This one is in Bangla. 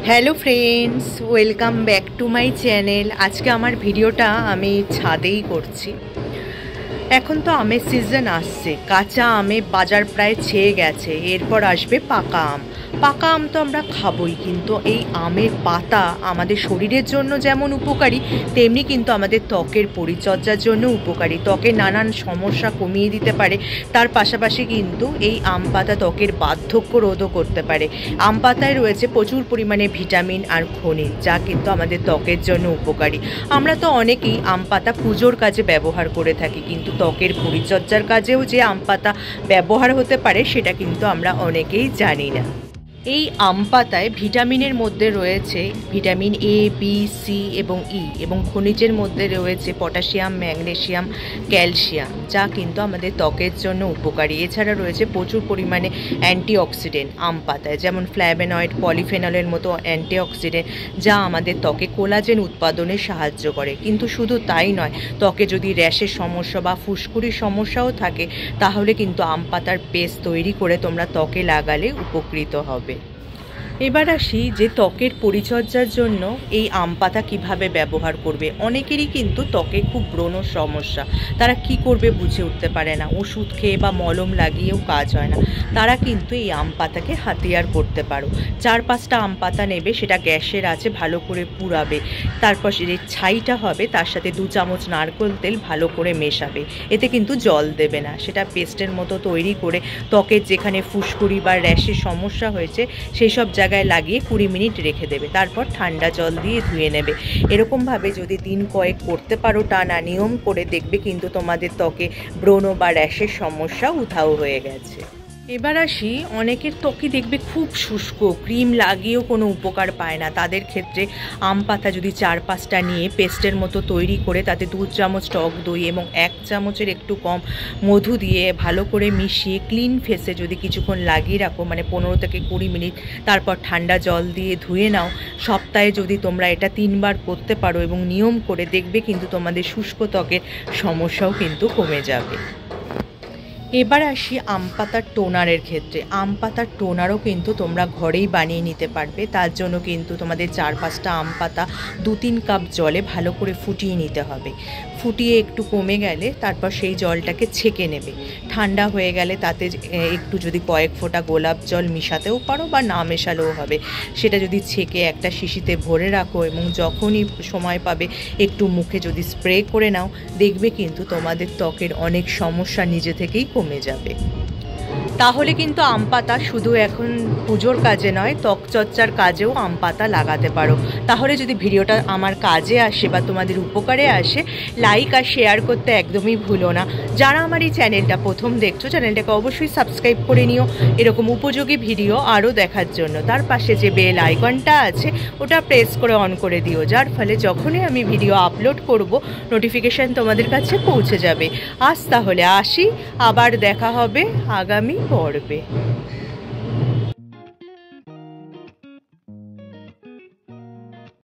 Hello friends, welcome back to my channel. আজকে আমার ভিডিওটা আমি ছাদেই করছি। এখন তো আমের সিজন আসছে, কাঁচা আমে বাজার প্রায় ছেয়ে গেছে, এরপর আসবে পাকা আম। পাকা আম তো আমরা খাবই, কিন্তু এই আমের পাতা আমাদের শরীরের জন্য যেমন উপকারী, তেমনি কিন্তু আমাদের ত্বকের পরিচর্যার জন্য উপকারী। ত্বকের নানান সমস্যা কমিয়ে দিতে পারে। তার পাশাপাশি কিন্তু এই আম পাতা ত্বকের বার্ধক্য রোধও করতে পারে। আম পাতায় রয়েছে প্রচুর পরিমাণে ভিটামিন আর খনিজ, যা কিন্তু আমাদের ত্বকের জন্য উপকারী। আমরা তো অনেকেই আম পাতা পুজোর কাজে ব্যবহার করে থাকি, কিন্তু ত্বকের পরিচর্যার কাজেও যে আম পাতা ব্যবহার হতে পারে সেটা কিন্তু আমরা অনেকেই জানি না। এই আম পাতায় ভিটামিনের মধ্যে রয়েছে ভিটামিন এ, বি, সি এবং ই, এবং খনিজের মধ্যে রয়েছে পটাশিয়াম, ম্যাগনেসিয়াম, ক্যালসিয়াম, যা কিন্তু আমাদের ত্বকের জন্য উপকারী। এছাড়া রয়েছে প্রচুর পরিমাণে অ্যান্টিঅক্সিডেন্ট আম পাতায়, যেমন ফ্ল্যাভোনয়েড, পলিফেনলের মতো অ্যান্টিঅক্সিডেন্ট, যা আমাদের ত্বকে কোলাজেন উৎপাদনে সাহায্য করে। কিন্তু শুধু তাই নয়, ত্বকে যদি র্যাশের সমস্যা বা ফুসকুড়ির সমস্যাও থাকে, তাহলে কিন্তু আম পাতার পেস্ট তৈরি করে তোমরা ত্বকে লাগালে উপকৃত হবে। এবার আসি যে ত্বকের পরিচর্যার জন্য এই আম পাতা কীভাবে ব্যবহার করবে। অনেকেরই কিন্তু ত্বকে খুব ব্রণ সমস্যা, তারা কি করবে বুঝে উঠতে পারে না। ওষুধ খেয়ে বা মলম লাগিয়েও কাজ হয় না। তারা কিন্তু এই আম পাতাকে হাতিয়ার করতে পারো। 4-5টা আম পাতা নেবে, সেটা গ্যাসের আঁচে ভালো করে পুড়াবে। তারপর যে ছাইটা হবে তার সাথে 2 চামচ নারকেল তেল ভালো করে মেশাবে। এতে কিন্তু জল দেবে না। সেটা পেস্টের মতো তৈরি করে ত্বকের যেখানে ফুসকুড়ি বা র্যাশের সমস্যা হয়েছে সেই সব জায়গায় লাগিয়ে 20 মিনিট রেখে দেবে। তারপর ঠান্ডা জল দিয়ে ধুয়ে নেবে। এরকমভাবে যদি দিন কয়েক করতে পারো টানা নিয়ম করে, দেখবে কিন্তু তোমাদের ত্বকে ব্রণ বা র্যাশের সমস্যা উধাও হয়ে গেছে। এবার আসি, অনেকের ত্বকে দেখবে খুব শুষ্ক, ক্রিম লাগিয়েও কোনো উপকার পায় না। তাদের ক্ষেত্রে আম পাতা যদি 4-5টা নিয়ে পেস্টের মতো তৈরি করে তাতে 2 চামচ টক দই এবং 1 চামচের একটু কম মধু দিয়ে ভালো করে মিশিয়ে ক্লিন ফেসে যদি কিছুক্ষণ লাগিয়ে রাখো, মানে 15 থেকে 20 মিনিট, তারপর ঠান্ডা জল দিয়ে ধুয়ে নাও। সপ্তাহে যদি তোমরা এটা 3 বার করতে পারো এবং নিয়ম করে, দেখবে কিন্তু তোমাদের শুষ্ক ত্বকের সমস্যাও কিন্তু কমে যাবে। এবার আসি আম পাতার টোনারের ক্ষেত্রে। আম পাতার টোনারও কিন্তু তোমরা ঘরেই বানিয়ে নিতে পারবে। তার জন্য কিন্তু তোমাদের 4-5টা আম পাতা 2-3 কাপ জলে ভালো করে ফুটিয়ে নিতে হবে। ফুটিয়ে একটু কমে গেলে তারপর সেই জলটাকে ছেঁকে নেবে। ঠান্ডা হয়ে গেলে তাতে একটু যদি কয়েক ফোঁটা গোলাপ জল মিশাতেও পারো বা না মেশালেও হবে। সেটা যদি ছেঁকে একটা শিশিতে ভরে রাখো এবং যখনই সময় পাবে একটু মুখে যদি স্প্রে করে নাও, দেখবে কিন্তু তোমাদের ত্বকের অনেক সমস্যা নিজে থেকেই কমে যাবে। তাহলে কিন্তু আম পাতা শুধু এখন পুজোর কাজে নয়, ত্বকচর্চার কাজেও আম পাতা লাগাতে পারো। তাহলে যদি ভিডিওটা আমার কাজে আসে বা তোমাদের উপকারে আসে, লাইক আর শেয়ার করতে একদমই ভুলো না। যারা আমার এই চ্যানেলটা প্রথম দেখছো, চ্যানেলটাকে অবশ্যই সাবস্ক্রাইব করে নিও এরকম উপযোগী ভিডিও আরও দেখার জন্য। তার পাশে যে বেল আইকনটা আছে ওটা প্রেস করে অন করে দিও, যার ফলে যখনই আমি ভিডিও আপলোড করব নোটিফিকেশান তোমাদের কাছে পৌঁছে যাবে। আজ তাহলে আসি, আবার দেখা হবে আগামী পর্বে।